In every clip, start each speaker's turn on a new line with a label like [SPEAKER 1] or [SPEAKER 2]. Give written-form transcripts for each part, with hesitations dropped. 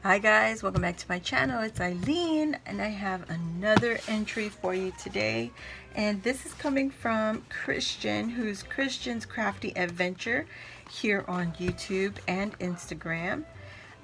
[SPEAKER 1] Hi guys, welcome back to my channel. It's Eileen and I have another entry for you today, and this is coming from Christian, who's Christian's Crafty Adventure here on YouTube and Instagram.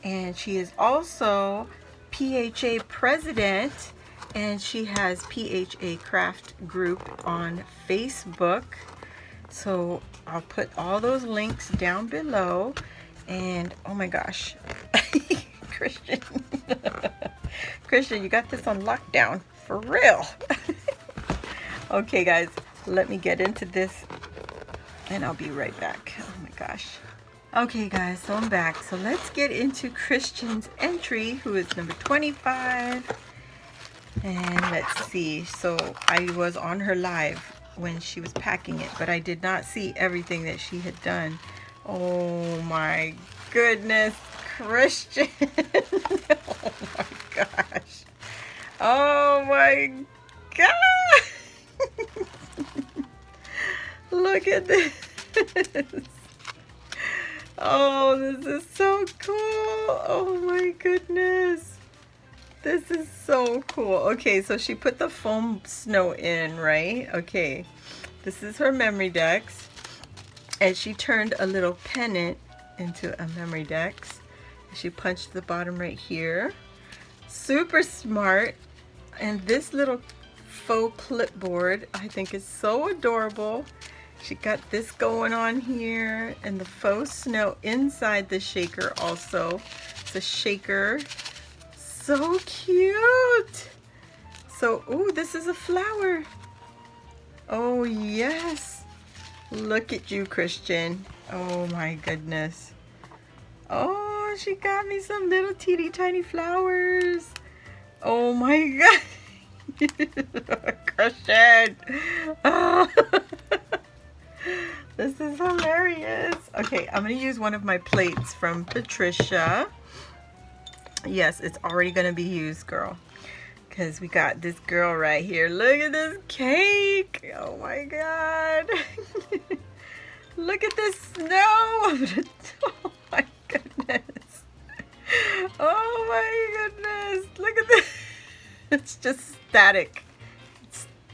[SPEAKER 1] And she is also PHA president, and she has PHA Craft Group on Facebook. So I'll put all those links down below. And oh my gosh, Christian, Christian, you got this on lockdown for real. Okay guys, let me get into this and I'll be right back. Oh my gosh. Okay guys, so I'm back. So let's get into Christian's entry, who is number 25. And let's see, so I was on her live when she was packing it, but I did not see everything that she had done. Oh my goodness, Christian. Oh my gosh. Oh my god. Look at this. Oh, this is so cool. Oh my goodness. This is so cool. Okay, so she put the foam snow in, right? Okay, this is her Memory-Dex, and she turned a little pennant into a Memory-Dex. She punched the bottom right here. Super smart. And this little faux clipboard I think is so adorable. She got this going on here, and the faux snow inside the shaker also. It's a shaker. So cute. So, ooh, this is a flower. Oh yes, look at you, Christian. Oh my goodness. Oh, she got me some little teeny tiny flowers. Oh my god. Christian. Oh. This is hilarious. Okay, I'm gonna use one of my plates from Patricia. Yes, it's already gonna be used, girl, because we got this girl right here. Look at this cake. Oh my god. Look at this snow. Oh my goodness. Oh my goodness. Look at this. It's just static.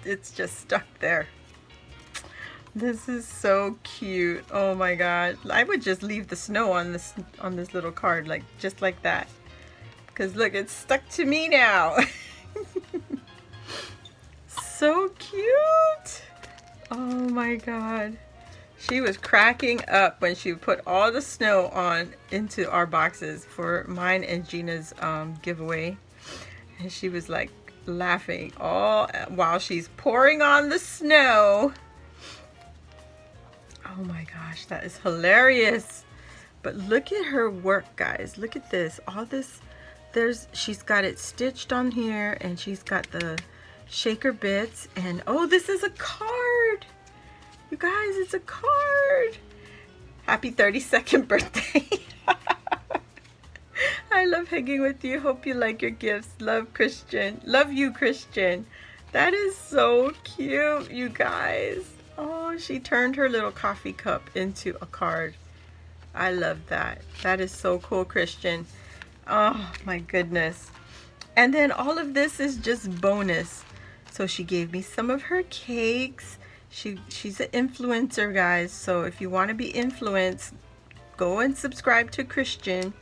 [SPEAKER 1] It's just stuck there. This is so cute. Oh my god. I would just leave the snow on this little card, like just like that. Because look, it's stuck to me now. So cute. Oh my god. She was cracking up when she put all the snow on into our boxes for mine and Gina's giveaway. And she was like laughing all while she's pouring on the snow. Oh my gosh, that is hilarious. But look at her work, guys. Look at this. All this, she's got it stitched on here, and she's got the shaker bits, and oh, this is a card. You guys, it's a card. Happy 32nd birthday. I love hanging with you. Hope you like your gifts. Love, Christian. Love you, Christian. That is so cute, you guys. Oh, she turned her little coffee cup into a card. I love that. That is so cool, Christian. Oh my goodness. And then all of this is just bonus. So she gave me some of her cakes. She's an influencer, guys. So if you want to be influenced, go and subscribe to Christian's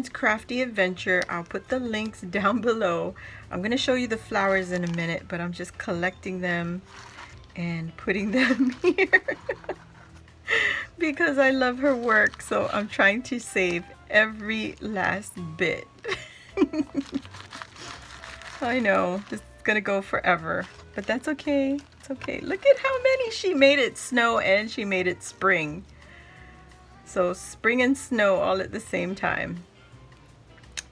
[SPEAKER 1] Crafty Adventure. I'll put the links down below. I'm going to show you the flowers in a minute, but I'm just collecting them and putting them here because I love her work. So I'm trying to save every last bit. I know this is gonna go forever, but that's okay. It's okay. Look at how many she made it snow, and she made it spring. So spring and snow all at the same time.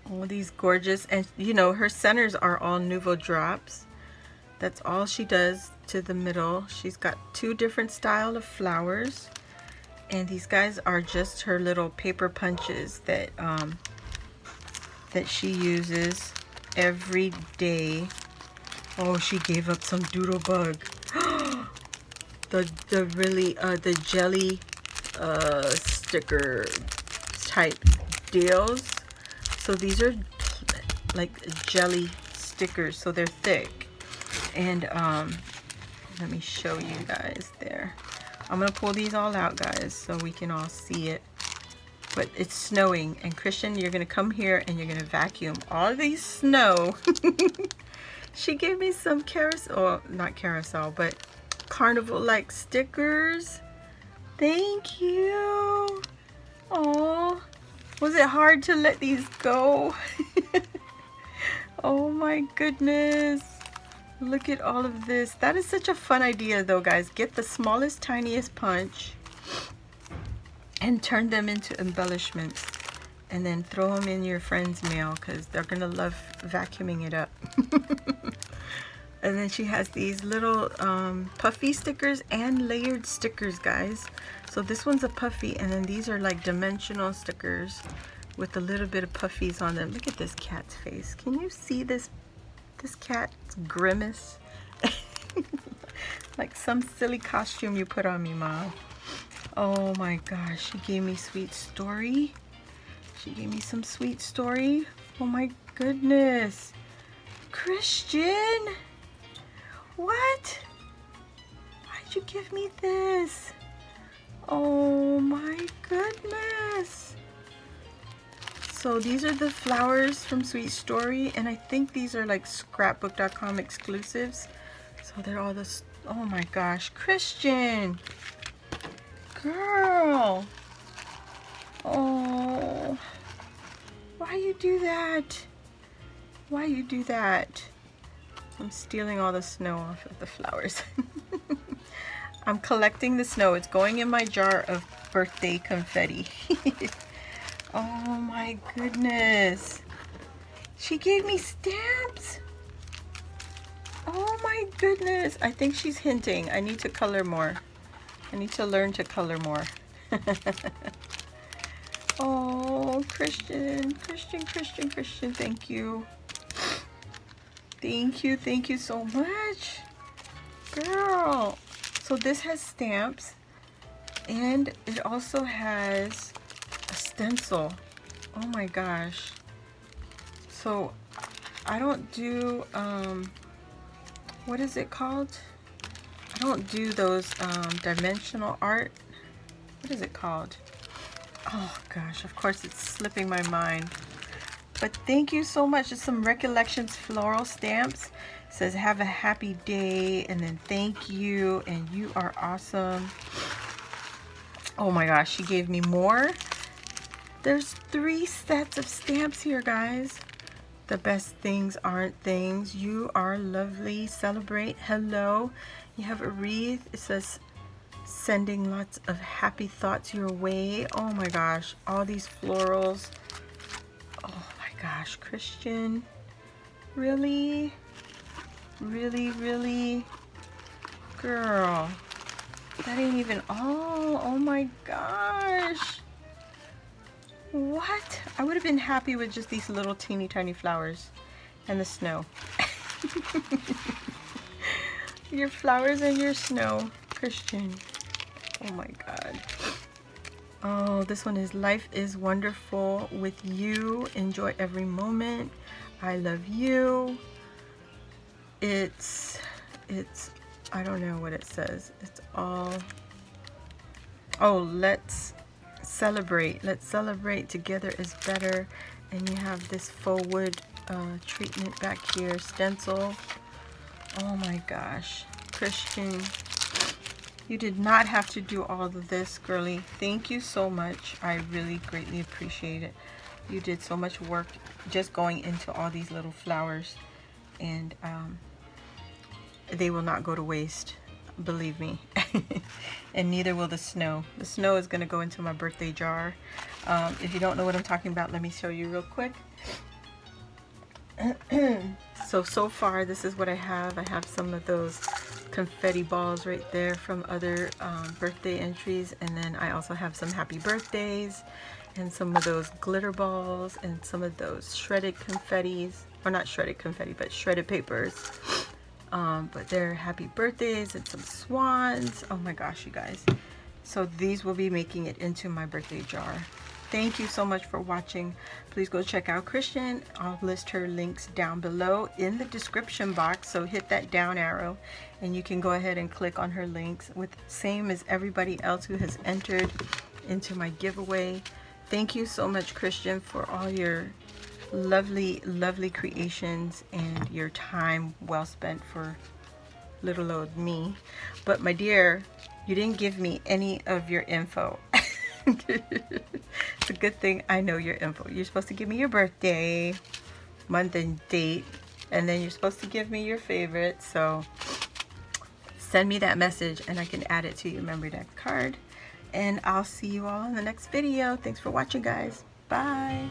[SPEAKER 1] All these gorgeous, and you know, her centers are all Nuvo drops. That's all she does to the middle. She's got two different style of flowers, and these guys are just her little paper punches that that she uses every day. Oh, she gave up some Doodlebug. the jelly sticker type deals. So these are like jelly stickers, so they're thick. And let me show you guys there. I'm gonna pull these all out, guys, so we can all see it. But it's snowing, and Christian, you're gonna come here and you're gonna vacuum all these snow. She gave me some carousel, not carousel, but carnival like stickers. Thank you. Oh, was it hard to let these go? Oh my goodness. Look at all of this. That is such a fun idea though, guys. Get the smallest, tiniest punch and turn them into embellishments, and then throw them in your friend's mail because they're gonna love vacuuming it up. And then she has these little puffy stickers and layered stickers, guys. So this one's a puffy, and then these are like dimensional stickers with a little bit of puffies on them. Look at this cat's face. Can you see this cat's grimace? Like some silly costume you put on me, Mom. Oh my gosh, she gave me Sweet Story. She gave me some Sweet Story. Oh my goodness. Christian, what? Why'd you give me this? Oh my goodness. So these are the flowers from Sweet Story, and I think these are like scrapbook.com exclusives. So they're all this. Oh my gosh, Christian. Girl. Oh. Why you do that? Why you do that? I'm stealing all the snow off of the flowers. I'm collecting the snow. It's going in my jar of birthday confetti. Oh my goodness. She gave me stamps. Oh my goodness. I think she's hinting. I need to color more. I need to learn to color more. Oh, Christian, thank you. Thank you so much. Girl. So this has stamps, and it also has a stencil. Oh my gosh. So I don't do, what is it called? I don't do those dimensional art. What is it called? Oh gosh, of course it's slipping my mind. But thank you so much. It's some Recollections floral stamps. It says have a happy day, and then thank you, and you are awesome. Oh my gosh, she gave me more. There's 3 sets of stamps here, guys. The best things aren't things. You are lovely. Celebrate. Hello. You have a wreath. It says sending lots of happy thoughts your way. Oh my gosh, all these florals. Oh my gosh, Christian, really, girl, that ain't even all. Oh my gosh, what? I would have been happy with just these little teeny tiny flowers and the snow. Your flowers and your snow, Christian. Oh my God. Oh, this one is life is wonderful with you. Enjoy every moment. I love you. It's I don't know what it says. It's all, oh, let's celebrate. Let's celebrate together is better. And you have this faux wood treatment back here, stencil. Oh my gosh, Christian. You did not have to do all of this, girly. Thank you so much. I really greatly appreciate it. You did so much work just going into all these little flowers, and they will not go to waste, believe me. And neither will the snow. The snow is going to go into my birthday jar. If you don't know what I'm talking about, let me show you real quick. So far, this is what I have. I have some of those confetti balls right there from other birthday entries, and then I also have some happy birthdays and some of those glitter balls and some of those shredded confettis, or not shredded confetti, but shredded papers. But they're happy birthdays and some swans. Oh my gosh, you guys. So these will be making it into my birthday jar. thank you so much for watching. Please go check out Christian. I'll list her links down below in the description box, so hit that down arrow and you can go ahead and click on her links, with same as everybody else who has entered into my giveaway. Thank you so much, Christian, for all your lovely creations and your time well spent for little old me. But my dear, you didn't give me any of your info. It's a good thing I know your info. You're supposed to give me your birthday, month and date, and then you're supposed to give me your favorite. So send me that message and I can add it to your memory deck card. And I'll see you all in the next video. Thanks for watching, guys. Bye.